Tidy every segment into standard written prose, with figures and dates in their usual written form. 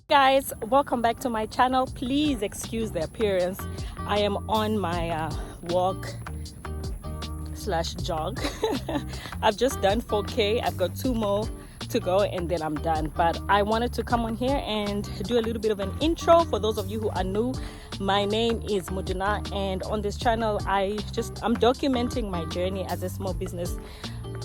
Guys, welcome back to my channel. Please excuse the appearance. I am on my walk slash jog. I've just done 4K. I've got 2 more to go and then I'm done, but I wanted to come on here and do a little bit of an intro for those of you who are new. My name is Muduna, and on this channel I'm documenting my journey as a small business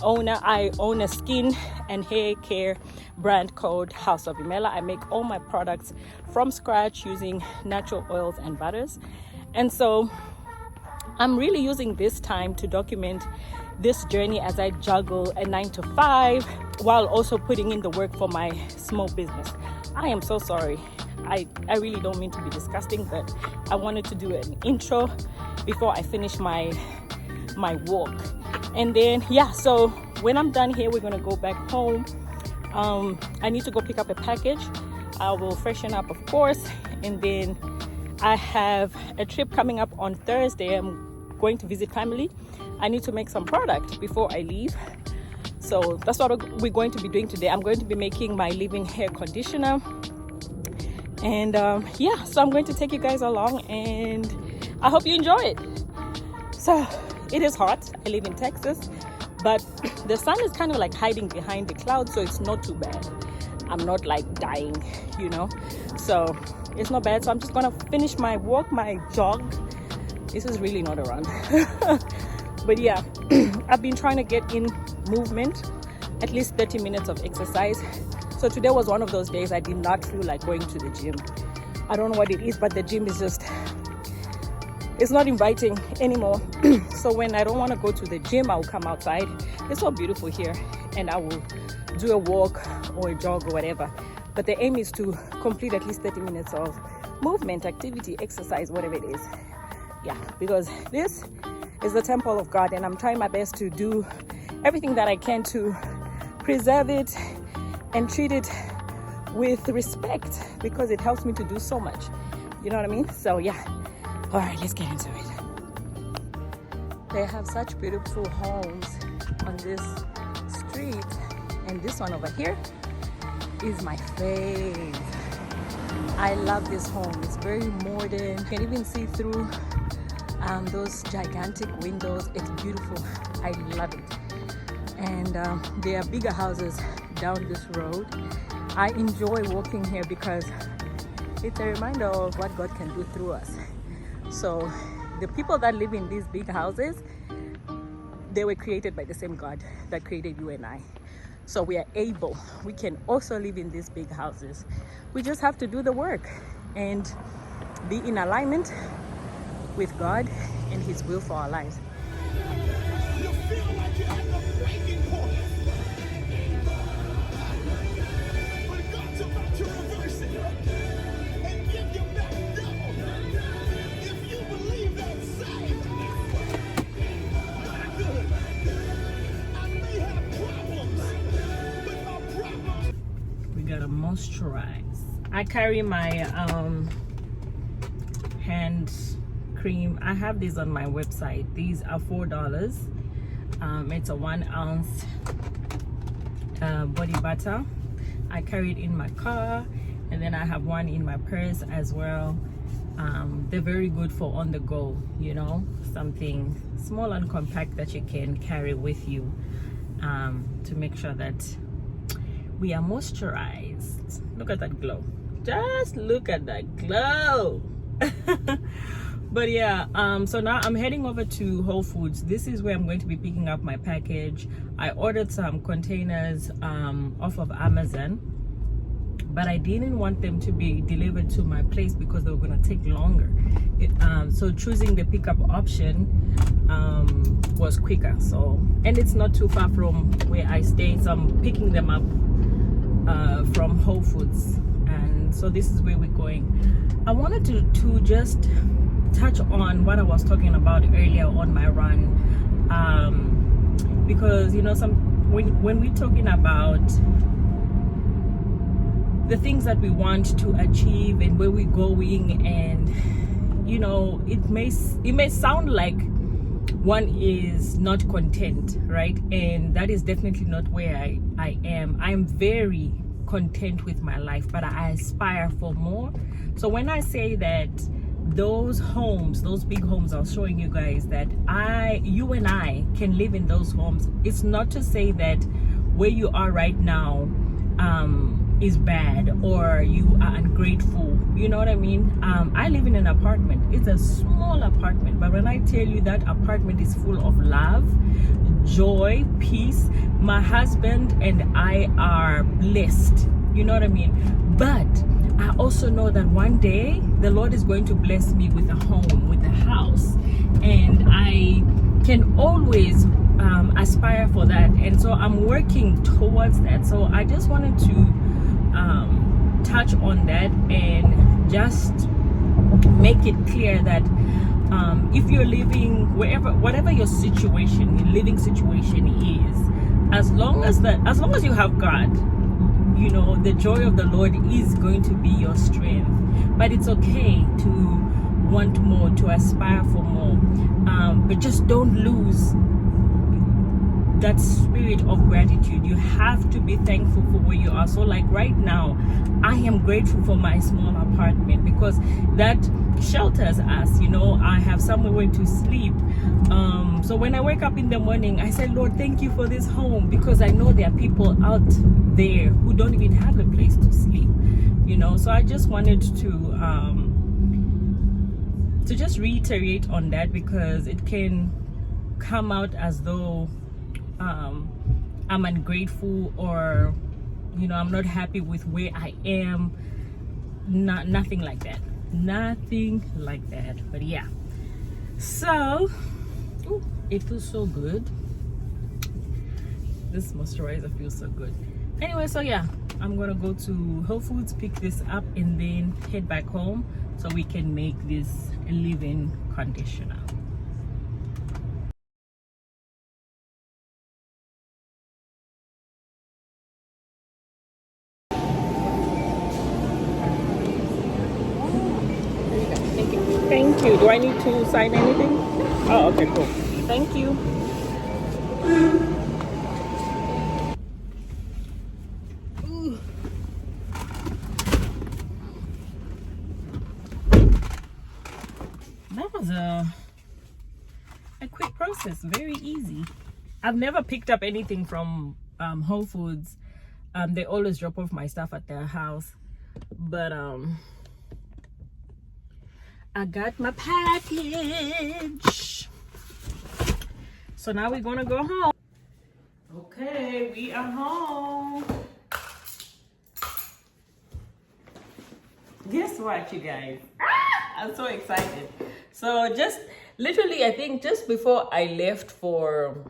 owner. I own a skin and hair care brand called House of Imela. I make all my products from scratch using natural oils and butters, and so I'm really using this time to document this journey as I juggle a 9-to-5 while also putting in the work for my small business. I am so sorry. I really don't mean to be disgusting, but I wanted to do an intro before I finish my walk. And then so when I'm done here, we're gonna go back home. I need to go pick up a package. I will freshen up, of course, and then I have a trip coming up on Thursday. I'm going to visit family. I need to make some product before I leave, so that's what we're going to be doing today. I'm going to be making my leave-in hair conditioner, and so I'm going to take you guys along, and I hope you enjoy it. So it is hot. I live in Texas, but the sun is kind of like hiding behind the clouds, so it's not too bad. I'm not like dying, so it's not bad. So I'm just gonna finish my walk, my jog. This is really not a run. But yeah, I've been trying to get in movement, at least 30 minutes of exercise. So today was one of those days I did not feel like going to the gym. I don't know what it is, but the gym is just, it's not inviting anymore. So when I don't want to go to the gym, I will come outside. It's so beautiful here, and I will do a walk or a jog or whatever. But the aim is to complete at least 30 minutes of movement, activity, exercise, whatever it is. Yeah, because this is the temple of God, and I'm trying my best to do everything that I can to preserve it and treat it with respect, because it helps me to do so much. You know what I mean? So yeah. All right, let's get into it. They have such beautiful homes on this street, and this one over here is my fave. I love this home. It's very modern. You can even see through those gigantic windows. It's beautiful. I love it. And there are bigger houses down this road. I enjoy walking here because it's a reminder of what God can do through us. So the people that live in these big houses, they were created by the same God that created you and I. So we can also live in these big houses. We just have to do the work and be in alignment with God and His will for our lives. You feel like you're at the breaking point, but God's about to reverse it and give you back double. If you believe that, say, good. I may have problems, but my problems. We gotta moisturize. I carry my hand cream. I have these on my website. These are $4. It's a 1 ounce body butter. I carry it in my car, and then I have one in my purse as well. They're very good for on the go, something small and compact that you can carry with you, to make sure that we are moisturized. Look at that glow. Just look at that glow. But yeah, so now I'm heading over to Whole Foods. This is where I'm going to be picking up my package. I ordered some containers off of Amazon, but I didn't want them to be delivered to my place because they were going to take longer. So choosing the pickup option was quicker. And it's not too far from where I stay, so I'm picking them up from Whole Foods. And so this is where we're going. I wanted to just touch on what I was talking about earlier on my run, because when we're talking about the things that we want to achieve and where we're going, and it may sound like one is not content, right? And that is definitely not where I am. I'm very content with my life, but I aspire for more. So when I say that those homes, those big homes I was showing you guys, that you and I can live in those homes, it's not to say that where you are right now is bad or you are ungrateful. You know what I mean? I live in an apartment. It's a small apartment, but when I tell you that apartment is full of love, joy, peace, my husband and I are blessed. You know what I mean? But I also know that one day the Lord is going to bless me with a home, with a house, and I can always aspire for that. And so I'm working towards that. So I just wanted to touch on that and just make it clear that if you're living whatever your situation, your living situation is, as long as you have God, you know, the joy of the Lord is going to be your strength. But it's okay to want more, to aspire for more, but just don't lose that spirit of gratitude. You have to be thankful for where you are. So like right now, I am grateful for my small apartment because that shelters us. You know, I have somewhere to sleep. So when I wake up in the morning, I say, Lord, thank you for this home, because I know there are people out there who don't even have a place to sleep. You know, so I just wanted to just reiterate on that, because it can come out as though I'm ungrateful, or you know, I'm not happy with where I am. Nothing like that. Nothing like that. But yeah, so it feels so good. This moisturizer feels so good. Anyway, so yeah, I'm gonna go to Whole Foods, pick this up, and then head back home so we can make this a leave-in conditioner. Thank you. Do I need to sign anything? Oh, okay, cool. Thank you. Ooh. That was a quick process, very easy. I've never picked up anything from Whole Foods. They always drop off my stuff at their house, but I got my package. So now we're gonna go home. Okay, we are home. Guess what, you guys? I'm so excited. So just literally, I think just before I left to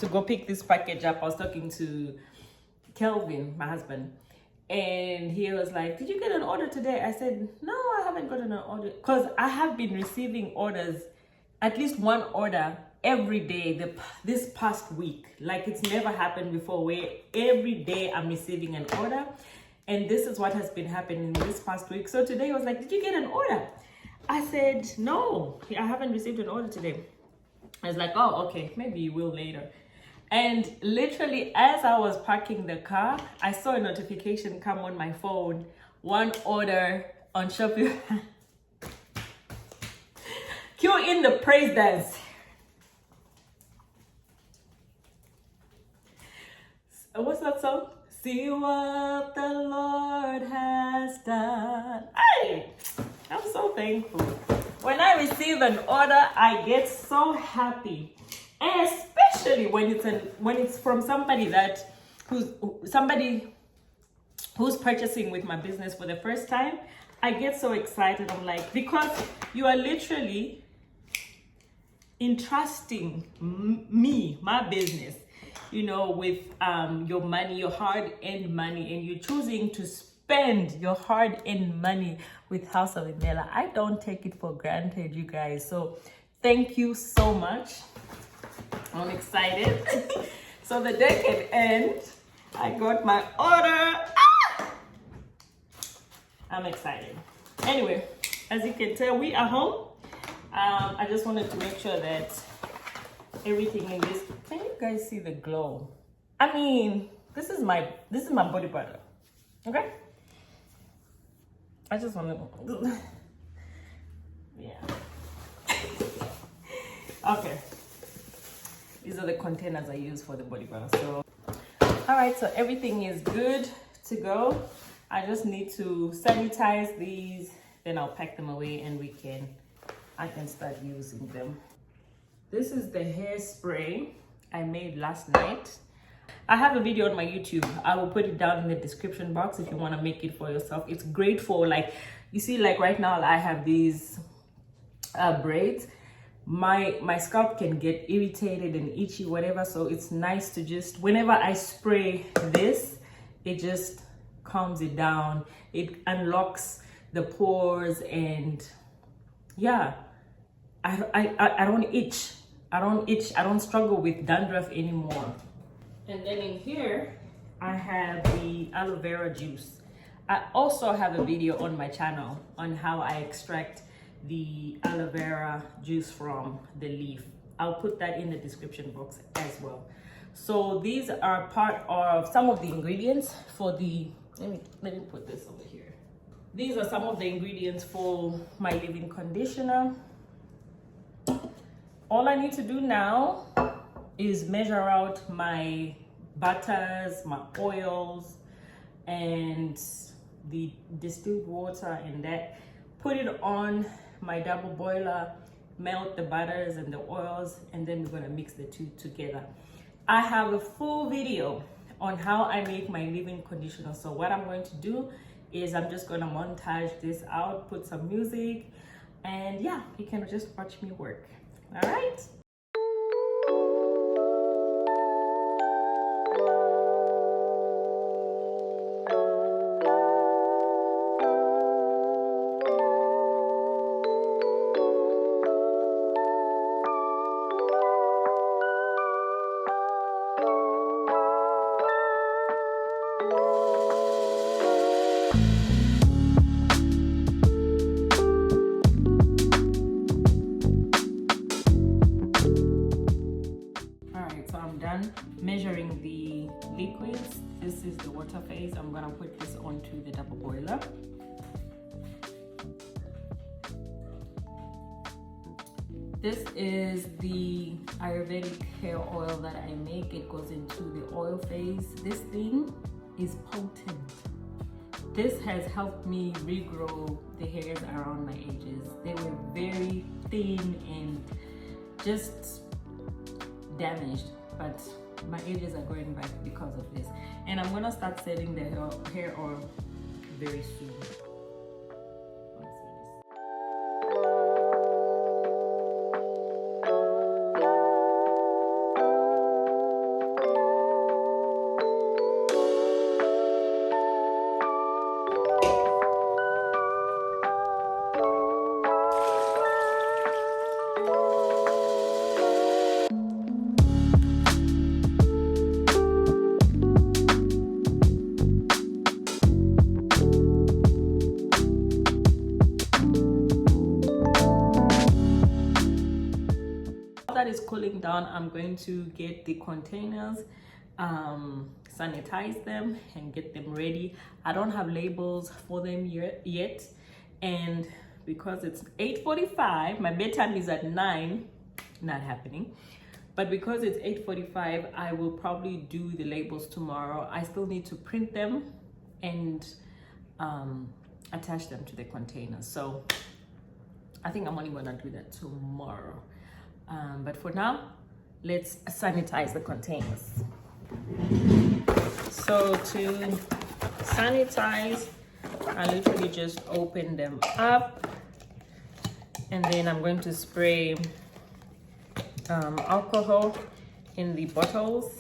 go pick this package up, I was talking to Kelvin, my husband, and he was like, did you get an order today? I said, no, I haven't gotten an order, because I have been receiving orders, at least one order every day this past week. Like, it's never happened before where every day I'm receiving an order, and this is what has been happening this past week. So today I was like, did you get an order? I said, no, I haven't received an order today. I was like, oh, okay, maybe you will later. And literally, as I was parking the car, I saw a notification come on my phone. One order on Shopee. Cue in the praise dance. What's that song? See what the Lord has done. Hey, I'm so thankful. When I receive an order, I get so happy. And especially when it's from somebody who's purchasing with my business for the first time, I get so excited. I'm like, because you are literally entrusting me, my business, you know, with your money, your hard-earned money, and you're choosing to spend your hard-earned money with House of Imela. I don't take it for granted, you guys. So thank you so much. I'm excited. So the day can end. I got my order. I'm excited. Anyway, as you can tell, we are home. I just wanted to make sure that everything in this. Can you guys see the glow? I mean, this is my body butter. Okay. I just want to, yeah. Okay. These are the containers I use for the body bar. So, all right, so everything is good to go. I just need to sanitize these, then I'll pack them away and I can start using them. This is the hairspray I made last night. I have a video on my YouTube. I will put it down in the description box if you want to make it for yourself. It's great for, like, you see, like right now I have these braids. My scalp can get irritated and itchy, whatever, so it's nice to just, whenever I spray this, it just calms it down. It unlocks the pores, and yeah, I don't itch. I don't struggle with dandruff anymore. And then in here I have the aloe vera juice. I also have a video on my channel on how I extract the aloe vera juice from the leaf. I'll put that in the description box as well. So these are part of some of the ingredients for the, let me put this over here. These are some of the ingredients for my leave-in conditioner. All I need to do now is measure out my butters, my oils, and the distilled water, and that, put it on my double boiler, melt the butters and the oils, and then we're going to mix the two together. I have a full video on how I make my leave-in conditioner. So what I'm going to do is I'm just going to montage this out, put some music, and yeah, you can just watch me work. All right. Measuring the liquids. This is the water phase. I'm gonna put this onto the double boiler. This is the Ayurvedic hair oil that I make. It goes into the oil phase. This thing is potent. This has helped me regrow the hairs around my edges. They were very thin and just damaged, but my edges are growing back because of this. And I'm gonna start setting the hair oil very soon. That is cooling down, I'm going to get the containers, sanitize them and get them ready. I don't have labels for them yet, and because it's 8:45, my bedtime is at 9, not happening, but because it's 8:45, I will probably do the labels tomorrow. I still need to print them and attach them to the containers, so I think I'm only gonna do that tomorrow. But for now, let's sanitize the containers. So to sanitize, I literally just open them up, and then I'm going to spray alcohol in the bottles,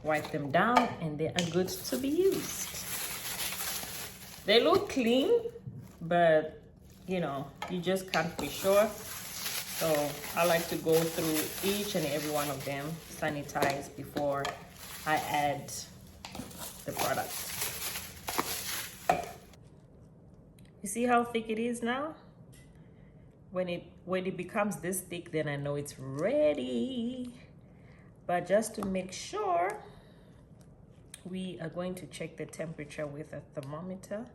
wipe them down, and they are good to be used. They look clean, but you know, you just can't be sure. So I like to go through each and every one of them, sanitize before I add the product. You see how thick it is now? When it becomes this thick, then I know it's ready. But just to make sure, we are going to check the temperature with a thermometer,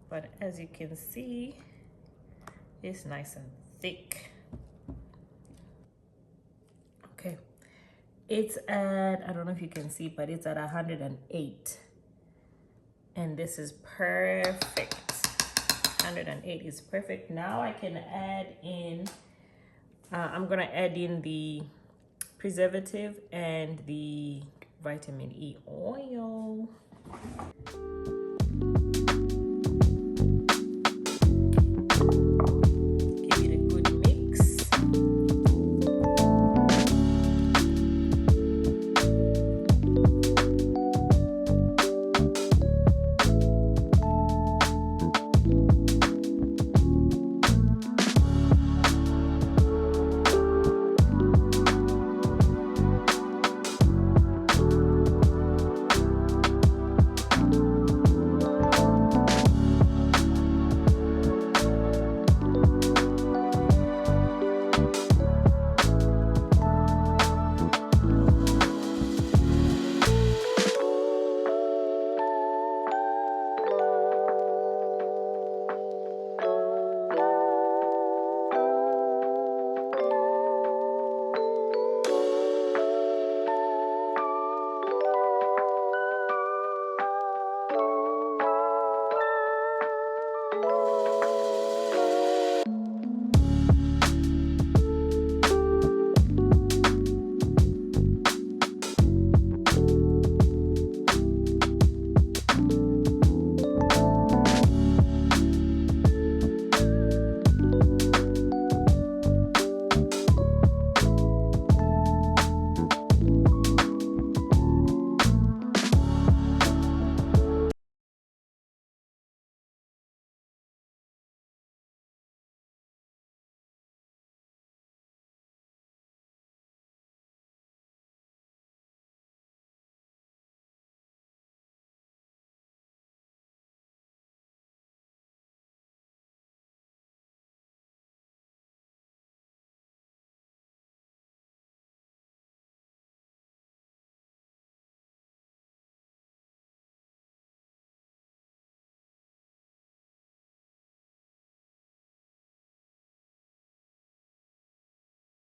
but as you can see, it's nice and thick. Okay, it's at, I don't know if you can see, but it's at 108, and this is perfect. 108 is perfect. Now I can add in, I'm gonna add in the preservative and the vitamin E oil.